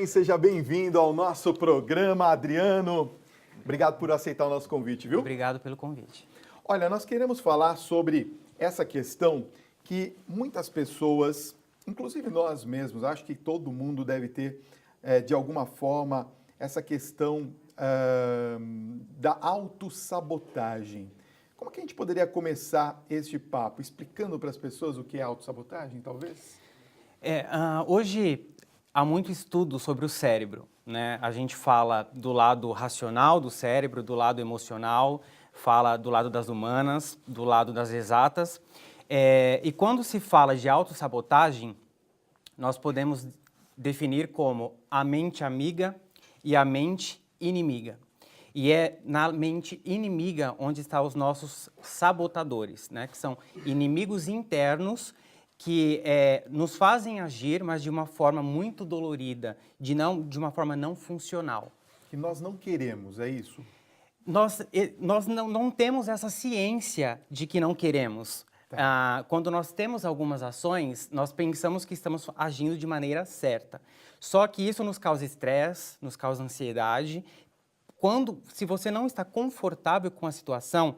bem? Seja bem-vindo ao nosso programa, Adriano. Obrigado por aceitar o nosso convite, viu? Obrigado pelo convite. Olha, nós queremos falar sobre essa questão que muitas pessoas, inclusive nós mesmos, acho que todo mundo deve ter, de alguma forma, essa questão da autossabotagem. Como que a gente poderia começar este papo? Explicando para as pessoas o que é autossabotagem, talvez? Hoje há muito estudo sobre o cérebro, né? A gente fala do lado racional do cérebro, do lado emocional, fala do lado das humanas, do lado das exatas. E quando se fala de autossabotagem, nós podemos definir como a mente amiga e a mente inimiga. E é na mente inimiga onde estão os nossos sabotadores, né? Que são inimigos internos que nos fazem agir, mas de uma forma muito dolorida, de uma forma não funcional. Que nós não queremos, é isso? Nós não temos essa ciência de que não queremos. Tá. Quando nós temos algumas ações, nós pensamos que estamos agindo de maneira certa. Só que isso nos causa estresse, nos causa ansiedade. Se você não está confortável com a situação,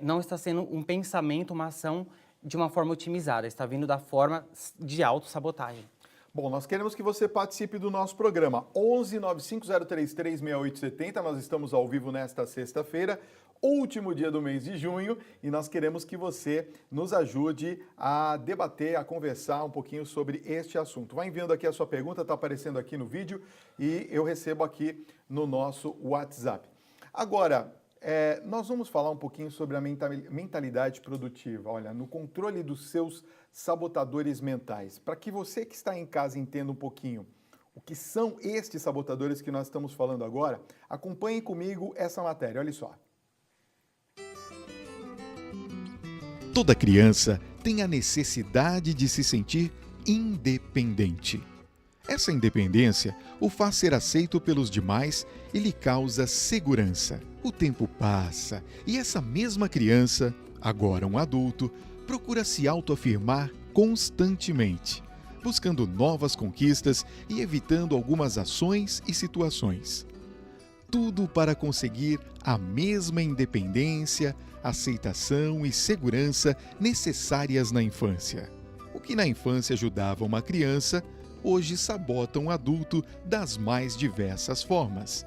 não está sendo um pensamento, uma ação de uma forma otimizada, está vindo da forma de autossabotagem. Bom, nós queremos que você participe do nosso programa 11 95033 6870. Nós estamos ao vivo nesta sexta-feira, último dia do mês de junho, e nós queremos que você nos ajude a debater, a conversar um pouquinho sobre este assunto. Vai enviando aqui a sua pergunta, está aparecendo aqui no vídeo e eu recebo aqui no nosso WhatsApp. Agora, nós vamos falar um pouquinho sobre a mentalidade produtiva. Olha, no controle dos seus sabotadores mentais. Para que você que está em casa entenda um pouquinho o que são estes sabotadores que nós estamos falando agora, acompanhe comigo essa matéria. Olha só. Toda criança tem a necessidade de se sentir independente. Essa independência o faz ser aceito pelos demais e lhe causa segurança. O tempo passa e essa mesma criança, agora um adulto, procura se autoafirmar constantemente, buscando novas conquistas e evitando algumas ações e situações. Tudo para conseguir a mesma independência, aceitação e segurança necessárias na infância. O que na infância ajudava uma criança, hoje sabota um adulto das mais diversas formas.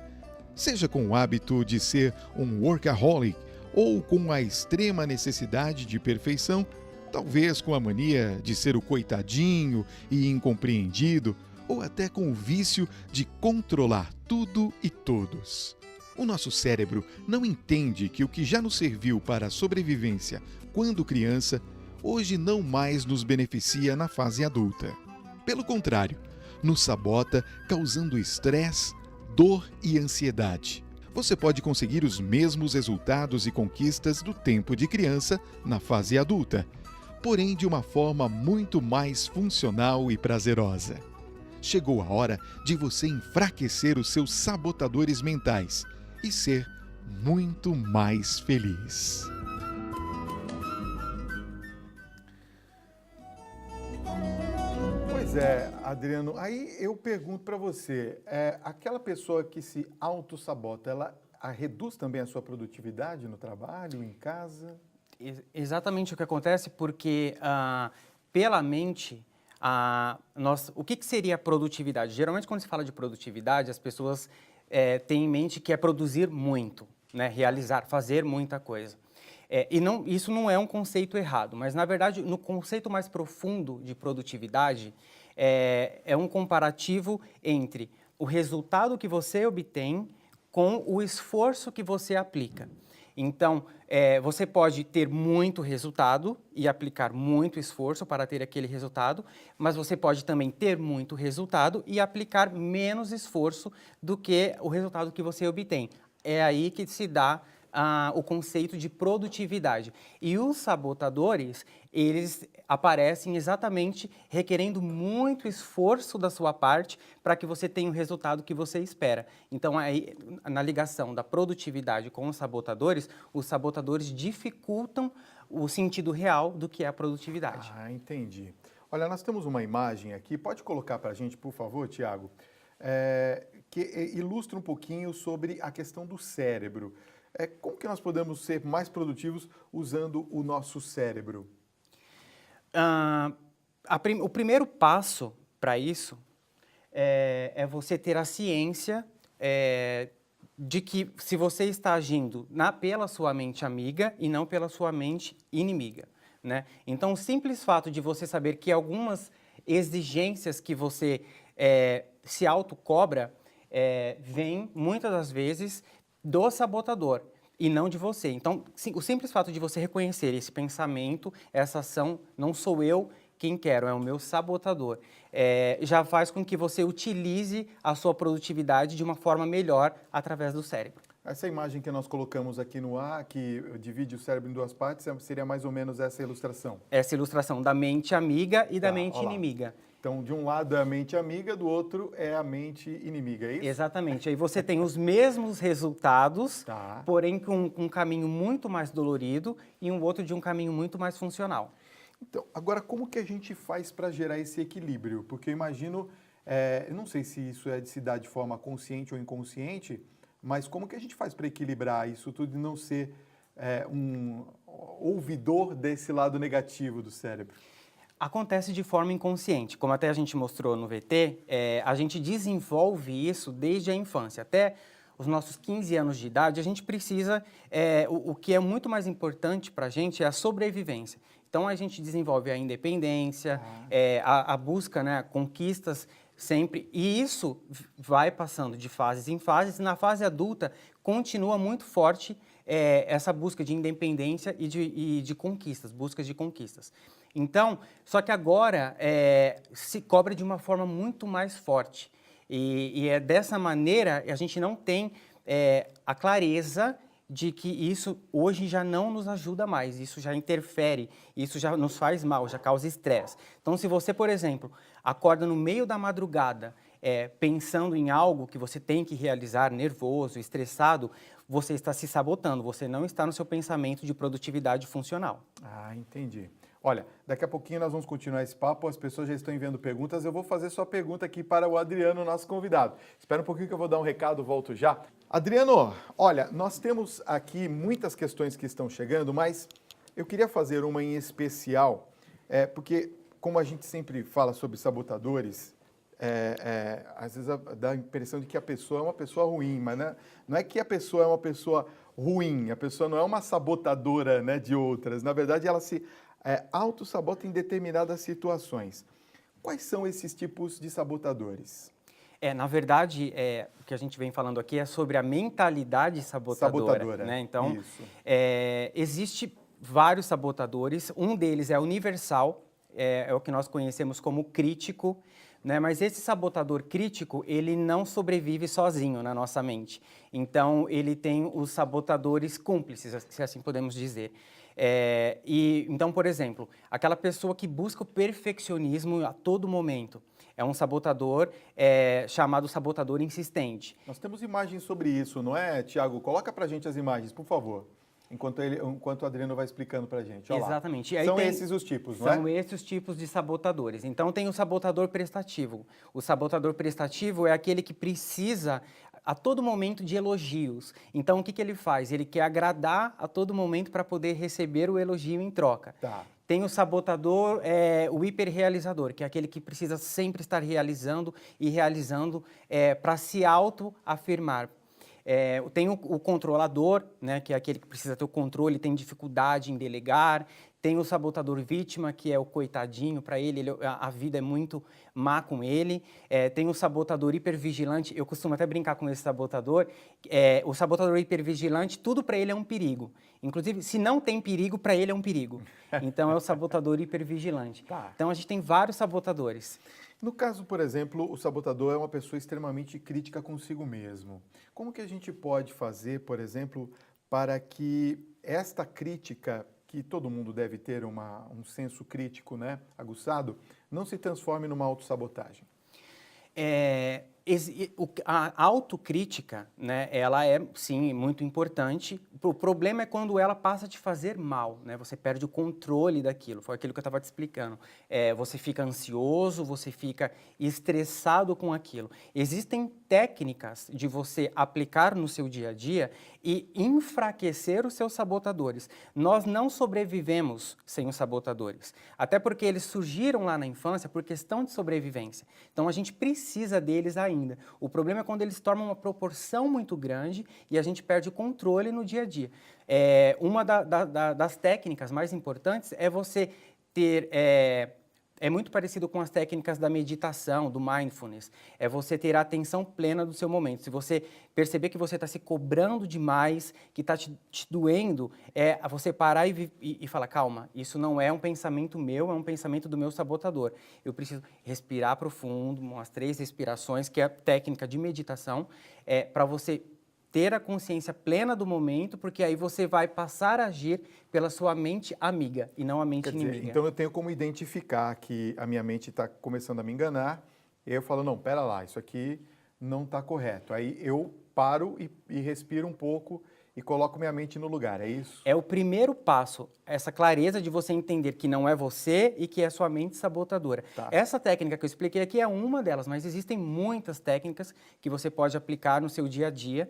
Seja com o hábito de ser um workaholic ou com a extrema necessidade de perfeição, talvez com a mania de ser o coitadinho e incompreendido, ou até com o vício de controlar tudo e todos. O nosso cérebro não entende que o que já nos serviu para a sobrevivência quando criança, hoje não mais nos beneficia na fase adulta. Pelo contrário, nos sabota, causando estresse, dor e ansiedade. Você pode conseguir os mesmos resultados e conquistas do tempo de criança na fase adulta, porém de uma forma muito mais funcional e prazerosa. Chegou a hora de você enfraquecer os seus sabotadores mentais e ser muito mais feliz. Pois Adriano, aí eu pergunto para você, aquela pessoa que se autossabota, ela reduz também a sua produtividade no trabalho, em casa? Exatamente o que acontece, porque pela mente, o que seria produtividade? Geralmente, quando se fala de produtividade, as pessoas têm em mente que é produzir muito, né? Realizar, fazer muita coisa. Isso não é um conceito errado, mas, na verdade, no conceito mais profundo de produtividade, é um comparativo entre o resultado que você obtém com o esforço que você aplica. Então, você pode ter muito resultado e aplicar muito esforço para ter aquele resultado, mas você pode também ter muito resultado e aplicar menos esforço do que o resultado que você obtém. É aí que se dá o conceito de produtividade. E os sabotadores, eles aparecem exatamente requerendo muito esforço da sua parte para que você tenha o resultado que você espera. Então, aí, na ligação da produtividade com os sabotadores dificultam o sentido real do que é a produtividade. Ah, entendi. Olha, nós temos uma imagem aqui, pode colocar para a gente, por favor, Tiago? que ilustra um pouquinho sobre a questão do cérebro. Como que nós podemos ser mais produtivos usando o nosso cérebro? O primeiro passo para isso é você ter a ciência de que se você está agindo pela sua mente amiga e não pela sua mente inimiga, né? Então, o simples fato de você saber que algumas exigências que você se autocobra vêm, muitas das vezes, do sabotador e não de você. Então, o simples fato de você reconhecer esse pensamento, essa ação, não sou eu quem quero, é o meu sabotador, já faz com que você utilize a sua produtividade de uma forma melhor através do cérebro. Essa imagem que nós colocamos aqui no ar, que divide o cérebro em duas partes, seria mais ou menos essa ilustração? Essa ilustração da mente amiga e da mente inimiga. Então, de um lado é a mente amiga, do outro é a mente inimiga, é isso? Exatamente. Aí você tem os mesmos resultados, porém com um caminho muito mais dolorido e um outro de um caminho muito mais funcional. Então, agora, como que a gente faz para gerar esse equilíbrio? Porque eu imagino, eu não sei se isso é de se dar de forma consciente ou inconsciente, mas como que a gente faz para equilibrar isso tudo e não ser um ouvidor desse lado negativo do cérebro? Acontece de forma inconsciente. Como até a gente mostrou no VT, a gente desenvolve isso desde a infância. Até os nossos 15 anos de idade, a gente precisa... o que é muito mais importante para a gente é a sobrevivência. Então, a gente desenvolve a independência, a busca, né, conquistas sempre. E isso vai passando de fases em fases. Na fase adulta, continua muito forte essa busca de independência e de conquistas, buscas de conquistas. Então, só que agora se cobra de uma forma muito mais forte. E é dessa maneira a gente não tem a clareza de que isso hoje já não nos ajuda mais, isso já interfere, isso já nos faz mal, já causa estresse. Então, se você, por exemplo, acorda no meio da madrugada pensando em algo que você tem que realizar, nervoso, estressado, você está se sabotando, você não está no seu pensamento de produtividade funcional. Ah, entendi. Olha, daqui a pouquinho nós vamos continuar esse papo, as pessoas já estão enviando perguntas, eu vou fazer sua pergunta aqui para o Adriano, nosso convidado. Espera um pouquinho que eu vou dar um recado, volto já. Adriano, olha, nós temos aqui muitas questões que estão chegando, mas eu queria fazer uma em especial, porque como a gente sempre fala sobre sabotadores, às vezes dá a impressão de que a pessoa é uma pessoa ruim, mas não é que a pessoa é uma pessoa ruim, a pessoa não é uma sabotadora, né, de outras, na verdade ela se autossabota em determinadas situações. Quais são esses tipos de sabotadores? Na verdade, o que a gente vem falando aqui é sobre a mentalidade sabotadora. Né? Então, existe vários sabotadores, um deles é universal, é o que nós conhecemos como crítico, né? Mas esse sabotador crítico, ele não sobrevive sozinho na nossa mente. Então, ele tem os sabotadores cúmplices, se assim podemos dizer. Então, por exemplo, aquela pessoa que busca o perfeccionismo a todo momento é um sabotador chamado sabotador insistente. Nós temos imagens sobre isso, não é, Tiago? Coloca pra gente as imagens, por favor, enquanto o Adriano vai explicando pra gente. Olha exatamente. Lá. São esses os tipos, não é? São esses os tipos de sabotadores. Então, tem o sabotador prestativo. O sabotador prestativo é aquele que precisa a todo momento de elogios. Então, o que ele faz? Ele quer agradar a todo momento para poder receber o elogio em troca. Tá. Tem o sabotador, o hiperrealizador, que é aquele que precisa sempre estar realizando e realizando para se autoafirmar. Tem o controlador, né, que é aquele que precisa ter o controle, tem dificuldade em delegar. Tem o sabotador vítima, que é o coitadinho, para ele a vida é muito má com ele. Tem o sabotador hipervigilante, eu costumo até brincar com esse sabotador. O sabotador hipervigilante, tudo para ele é um perigo. Inclusive, se não tem perigo, para ele é um perigo. Então, é o sabotador hipervigilante. Tá. Então, a gente tem vários sabotadores. No caso, por exemplo, o sabotador é uma pessoa extremamente crítica consigo mesmo. Como que a gente pode fazer, por exemplo, para que esta crítica, que todo mundo deve ter um senso crítico, né, aguçado, não se transforme numa autossabotagem? A autocrítica, né, ela é, sim, muito importante. O problema é quando ela passa a te fazer mal, né? Você perde o controle daquilo. Foi aquilo que eu estava te explicando. Você fica ansioso, você fica estressado com aquilo. Existem técnicas de você aplicar no seu dia a dia e enfraquecer os seus sabotadores. Nós não sobrevivemos sem os sabotadores, até porque eles surgiram lá na infância por questão de sobrevivência. Então a gente precisa deles ainda. O problema é quando eles tomam uma proporção muito grande e a gente perde o controle no dia a dia. Uma das técnicas mais importantes é você ter... É muito parecido com as técnicas da meditação, do mindfulness. É você ter a atenção plena do seu momento. Se você perceber que você está se cobrando demais, que está te doendo, você parar e falar, calma, isso não é um pensamento meu, é um pensamento do meu sabotador. Eu preciso respirar profundo, umas 3 respirações, que é a técnica de meditação, para você ter a consciência plena do momento, porque aí você vai passar a agir pela sua mente amiga e não a mente inimiga. Então eu tenho como identificar que a minha mente está começando a me enganar, e eu falo, não, pera lá, isso aqui não está correto. Aí eu paro e respiro um pouco e coloco minha mente no lugar, é isso? É o primeiro passo, essa clareza de você entender que não é você e que é sua mente sabotadora. Tá. Essa técnica que eu expliquei aqui é uma delas, mas existem muitas técnicas que você pode aplicar no seu dia a dia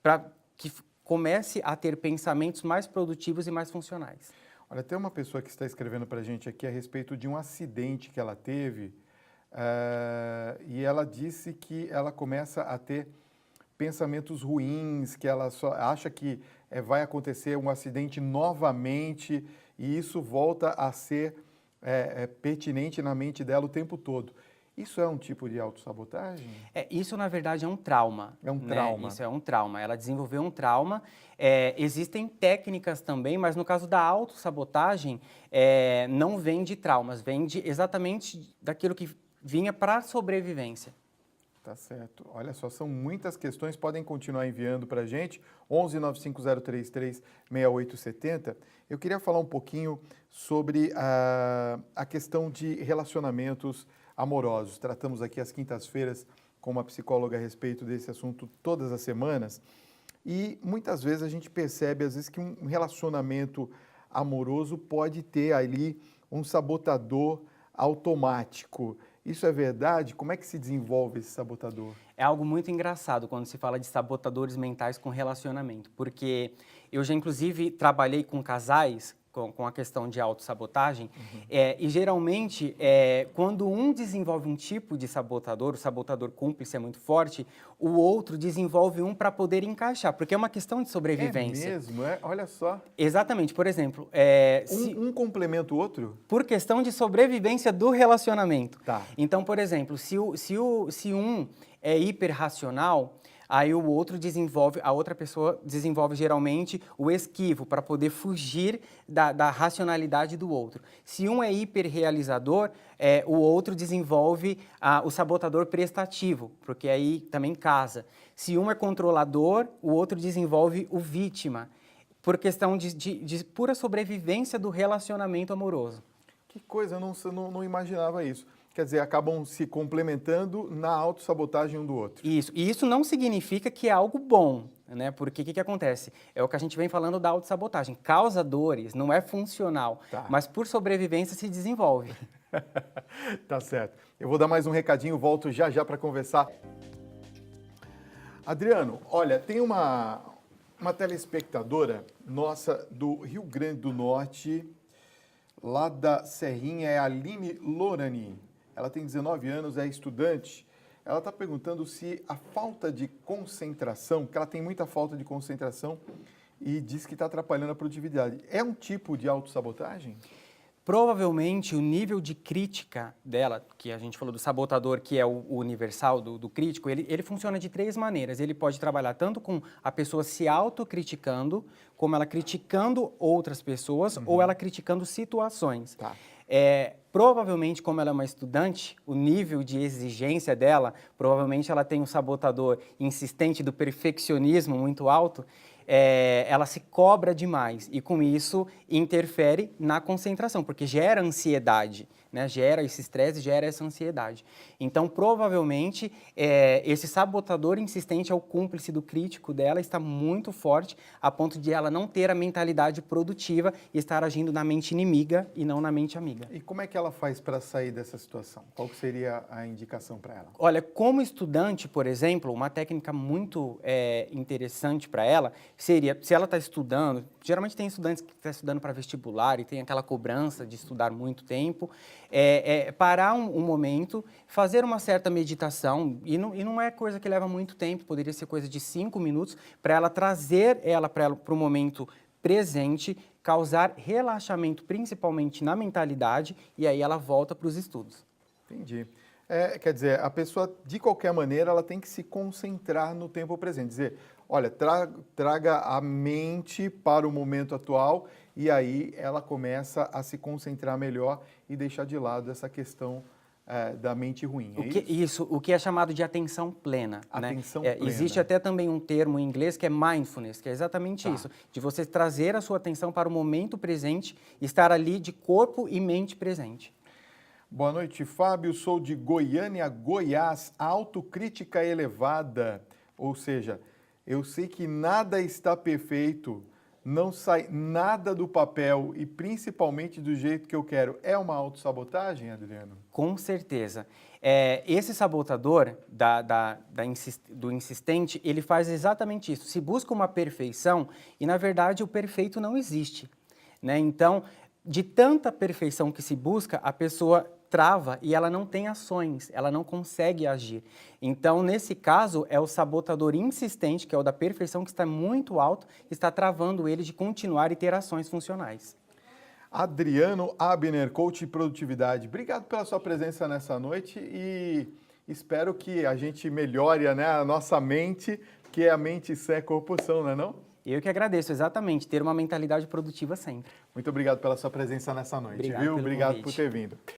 para que comece a ter pensamentos mais produtivos e mais funcionais. Olha, tem uma pessoa que está escrevendo para a gente aqui a respeito de um acidente que ela teve e ela disse que ela começa a ter pensamentos ruins, que ela só acha que vai acontecer um acidente novamente e isso volta a ser pertinente na mente dela o tempo todo. Isso é um tipo de autossabotagem? Isso, na verdade, é um trauma. É um né? trauma. Isso é um trauma. Ela desenvolveu um trauma. Existem técnicas também, mas no caso da autossabotagem, não vem de traumas, vem exatamente daquilo que vinha para a sobrevivência. Tá certo. Olha só, são muitas questões, podem continuar enviando para a gente, 11 95033 6870. Eu queria falar um pouquinho sobre a questão de relacionamentos amorosos. Tratamos aqui às quintas-feiras com uma psicóloga a respeito desse assunto todas as semanas e muitas vezes a gente percebe, às vezes, que um relacionamento amoroso pode ter ali um sabotador automático. Isso é verdade? Como é que se desenvolve esse sabotador? É algo muito engraçado quando se fala de sabotadores mentais com relacionamento, porque eu já, inclusive, trabalhei com casais com a questão de autossabotagem, e geralmente, quando um desenvolve um tipo de sabotador, o sabotador cúmplice é muito forte, o outro desenvolve um para poder encaixar, porque é uma questão de sobrevivência. É mesmo? Olha só. Exatamente. Por exemplo... Um complementa o outro? Por questão de sobrevivência do relacionamento. Tá. Então, por exemplo, se um é hiperracional, aí o outro a outra pessoa desenvolve geralmente o esquivo para poder fugir da racionalidade do outro. Se um é hiperrealizador, o outro desenvolve o sabotador prestativo, porque aí também casa. Se um é controlador, o outro desenvolve o vítima, por questão de pura sobrevivência do relacionamento amoroso. Que coisa, eu não imaginava isso. Quer dizer, acabam se complementando na autossabotagem um do outro. Isso. E isso não significa que é algo bom, né? Porque o que acontece? É o que a gente vem falando da autossabotagem. Causa dores, não é funcional, mas por sobrevivência se desenvolve. Tá certo. Eu vou dar mais um recadinho, volto já para conversar. Adriano, olha, tem uma telespectadora nossa do Rio Grande do Norte, lá da Serrinha, é a Aline Lorani. Ela tem 19 anos, é estudante. Ela está perguntando se a falta de concentração, que ela tem muita falta de concentração e diz que está atrapalhando a produtividade. É um tipo de autossabotagem? Provavelmente o nível de crítica dela, que a gente falou do sabotador, que é o universal do crítico, ele funciona de 3 maneiras. Ele pode trabalhar tanto com a pessoa se autocriticando, como ela criticando outras pessoas, ou ela criticando situações. Tá. Provavelmente, como ela é uma estudante, o nível de exigência dela, provavelmente ela tem um sabotador insistente do perfeccionismo muito alto, ela se cobra demais e com isso interfere na concentração, porque gera ansiedade, né? Gera esse estresse, gera essa ansiedade. Então, provavelmente, esse sabotador insistente é o cúmplice do crítico dela, está muito forte, a ponto de ela não ter a mentalidade produtiva e estar agindo na mente inimiga e não na mente amiga. E como é que ela faz para sair dessa situação? Qual que seria a indicação para ela? Olha, como estudante, por exemplo, uma técnica muito interessante para ela seria, se ela está estudando, geralmente tem estudantes que estão estudando para vestibular e tem aquela cobrança de estudar muito tempo, parar um momento, fazer uma certa meditação, e não é coisa que leva muito tempo, poderia ser coisa de 5 minutos, para ela trazer ela para o momento presente, causar relaxamento principalmente na mentalidade, e aí ela volta para os estudos. Entendi. Quer dizer, a pessoa, de qualquer maneira, ela tem que se concentrar no tempo presente. Dizer, olha, traga a mente para o momento atual e aí ela começa a se concentrar melhor e deixar de lado essa questão da mente ruim. O que é chamado de atenção plena. Atenção né? plena. Existe até também um termo em inglês que é mindfulness, que é exatamente isso. De você trazer a sua atenção para o momento presente, estar ali de corpo e mente presente. Boa noite, Fábio. Sou de Goiânia, Goiás. Autocrítica elevada. Ou seja, eu sei que nada está perfeito, não sai nada do papel e principalmente do jeito que eu quero. É uma autossabotagem, Adriano? Com certeza. Esse sabotador do insistente, ele faz exatamente isso. Se busca uma perfeição e, na verdade, o perfeito não existe. Né? Então, de tanta perfeição que se busca, a pessoa trava e ela não tem ações, ela não consegue agir. Então, nesse caso, é o sabotador insistente, que é o da perfeição, que está muito alto, está travando ele de continuar e ter ações funcionais. Adriano Abner, coach de produtividade, obrigado pela sua presença nessa noite e espero que a gente melhore, né, a nossa mente, que é a mente sã, corpo são, não é não? Eu que agradeço, exatamente, ter uma mentalidade produtiva sempre. Muito obrigado pela sua presença nessa noite, viu? Obrigado por ter vindo.